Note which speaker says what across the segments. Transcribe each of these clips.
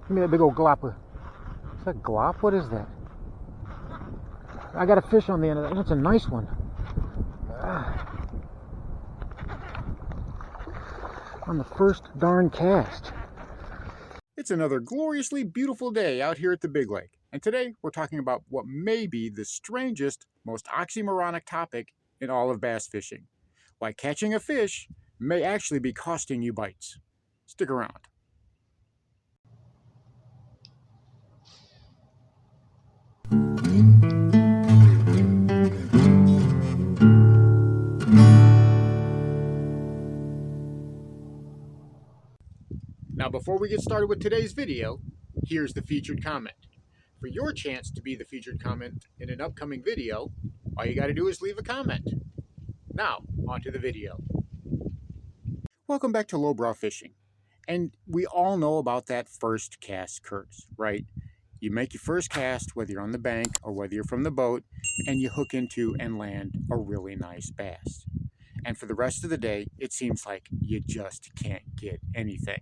Speaker 1: Give me that big old glop. Is that glop? What is that? I got a fish on the end of that. That's a nice one. On the first darn cast.
Speaker 2: It's another gloriously beautiful day out here at the Big Lake, and today we're talking about what may be the strangest, most oxymoronic topic in all of bass fishing. Why catching a fish may actually be costing you bites. Stick around. Now before we get started with today's video, here's the featured comment. For your chance to be the featured comment in an upcoming video, all you got to do is leave a comment. Now, on to the video. Welcome back to Lowbrow Fishing. And we all know about that first cast curse, right? You make your first cast, whether you're on the bank or whether you're from the boat, and you hook into and land a really nice bass. And for the rest of the day, it seems like you just can't get anything.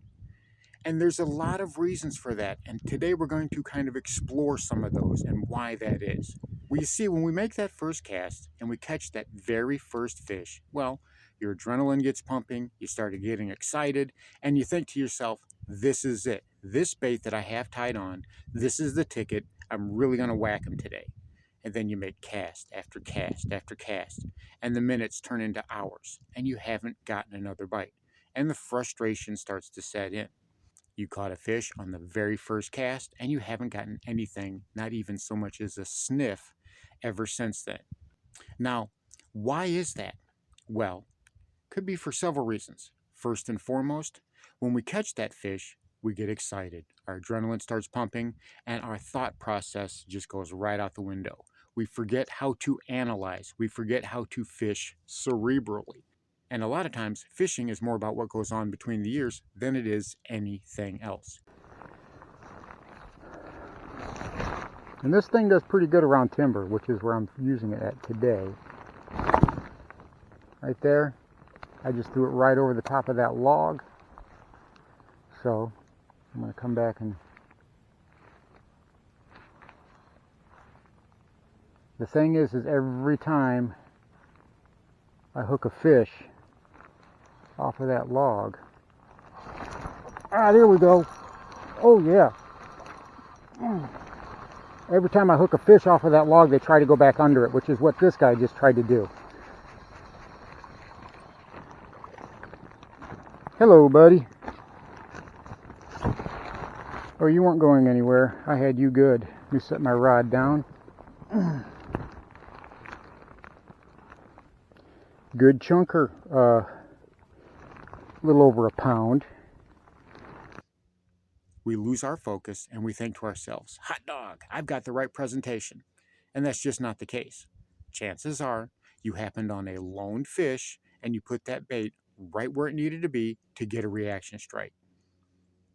Speaker 2: And there's a lot of reasons for that, and today we're going to kind of explore some of those and why that is. Well, you see, when we make that first cast and we catch that very first fish, well, your adrenaline gets pumping, you start getting excited, and you think to yourself, this is it. This bait that I have tied on, this is the ticket. I'm really going to whack him today. And then you make cast after cast after cast, and the minutes turn into hours, and you haven't gotten another bite. And the frustration starts to set in. You caught a fish on the very first cast, and you haven't gotten anything, not even so much as a sniff, ever since then. Now, why is that? Well, could be for several reasons. First and foremost, when we catch that fish, we get excited. Our adrenaline starts pumping, and our thought process just goes right out the window. We forget how to analyze. We forget how to fish cerebrally. And a lot of times, fishing is more about what goes on between the ears than it is anything else.
Speaker 1: And this thing does pretty good around timber, which is where I'm using it at today. Right there, I just threw it right over the top of that log. So I'm going to come back and... The thing is every time I hook a fish off of that log. There we go. Oh yeah. Every time I hook a fish off of that log, they try to go back under it, which is what this guy just tried to do. Hello, buddy. Oh, you weren't going anywhere. I had you good. Let me set my rod down. Good chunker. A little over a pound.
Speaker 2: We lose our focus and we think to ourselves, hot dog, I've got the right presentation. And that's just not the case. Chances are you happened on a lone fish and you put that bait right where it needed to be to get a reaction strike.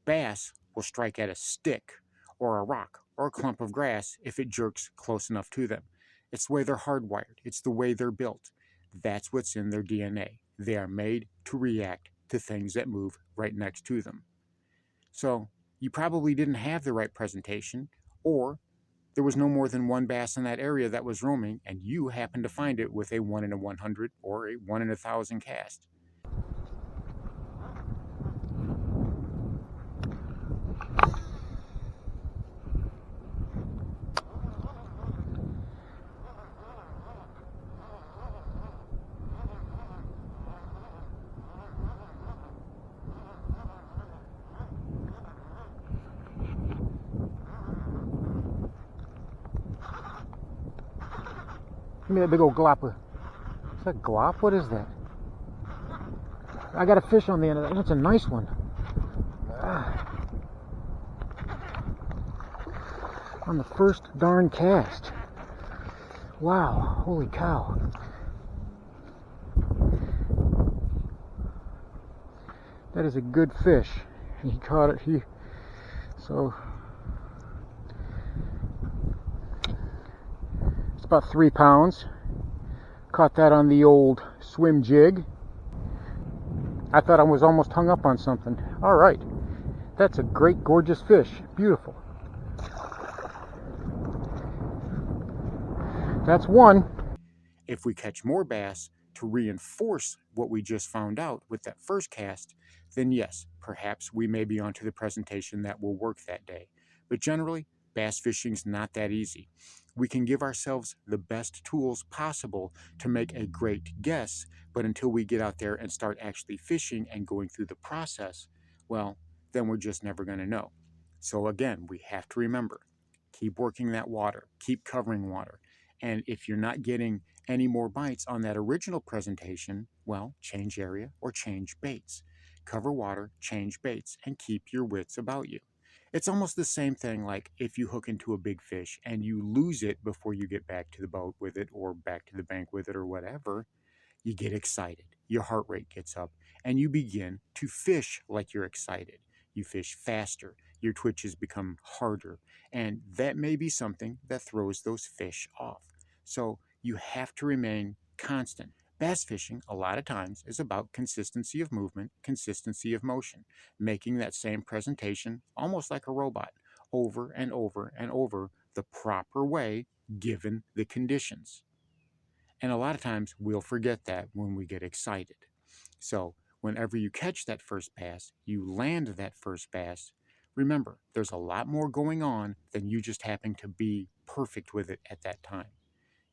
Speaker 2: Bass will strike at a stick or a rock or a clump of grass if it jerks close enough to them. It's the way they're hardwired. It's the way they're built. That's what's in their DNA. They are made to react to things that move right next to them. So you probably didn't have the right presentation, or there was no more than one bass in that area that was roaming, and you happened to find it with a 1 in a 100 or a 1 in 1,000 cast.
Speaker 1: Give me that big old glop. Is that glop? What is that? I got a fish on the end of that. That's a nice one. On the first darn cast. Wow, holy cow. That is a good fish. He caught it. So it's about 3 pounds. Caught that on the old swim jig. I thought I was almost hung up on something. All right. That's a great, gorgeous fish. Beautiful. That's one.
Speaker 2: If we catch more bass to reinforce what we just found out with that first cast, then yes, perhaps we may be onto the presentation that will work that day. But generally, bass fishing's not that easy. We can give ourselves the best tools possible to make a great guess, but until we get out there and start actually fishing and going through the process, well, then we're just never going to know. So again, we have to remember, keep working that water, keep covering water. And if you're not getting any more bites on that original presentation, well, change area or change baits. Cover water, change baits, and keep your wits about you. It's almost the same thing like if you hook into a big fish and you lose it before you get back to the boat with it or back to the bank with it or whatever, you get excited, your heart rate gets up, and you begin to fish like you're excited. You fish faster, your twitches become harder, and that may be something that throws those fish off. So you have to remain constant. Bass fishing, a lot of times, is about consistency of movement, consistency of motion, making that same presentation almost like a robot, over and over and over the proper way given the conditions. And a lot of times we'll forget that when we get excited. So whenever you catch that first bass, you land that first bass, remember, there's a lot more going on than you just having to be perfect with it at that time.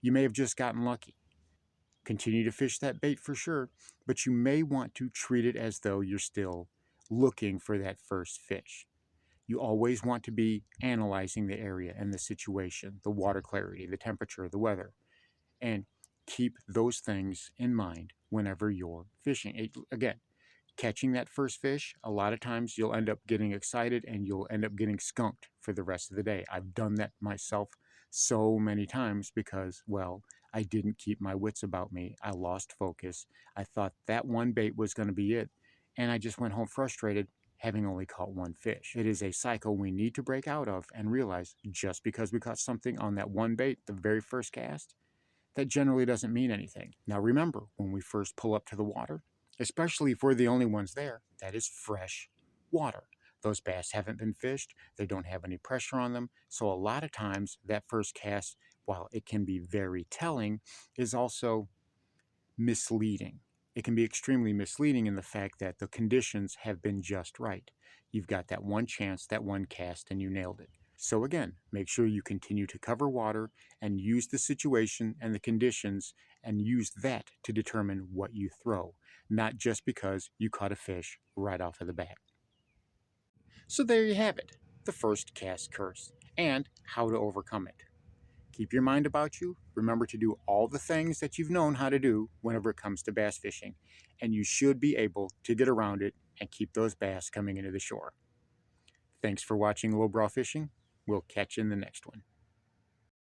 Speaker 2: You may have just gotten lucky. Continue to fish that bait for sure, but you may want to treat it as though you're still looking for that first fish. You always want to be analyzing the area and the situation, the water clarity, the temperature, the weather, and keep those things in mind whenever you're fishing. Again, catching that first fish, a lot of times you'll end up getting excited and you'll end up getting skunked for the rest of the day. I've done that myself so many times because, well, I didn't keep my wits about me. I lost focus. I thought that one bait was going to be it. And I just went home frustrated, having only caught one fish. It is a cycle we need to break out of and realize just because we caught something on that one bait, the very first cast, that generally doesn't mean anything. Now remember, when we first pull up to the water, especially if we're the only ones there, that is fresh water. Those bass haven't been fished, they don't have any pressure on them, so a lot of times that first cast, while it can be very telling, is also misleading. It can be extremely misleading in the fact that the conditions have been just right. You've got that one chance, that one cast, and you nailed it. So again, make sure you continue to cover water and use the situation and the conditions and use that to determine what you throw, not just because you caught a fish right off of the bat. So there you have it, the first cast curse and how to overcome it. Keep your mind about you. Remember to do all the things that you've known how to do whenever it comes to bass fishing, and you should be able to get around it and keep those bass coming into the shore. Thanks for watching Lowbrow Fishing. We'll catch you in the next one.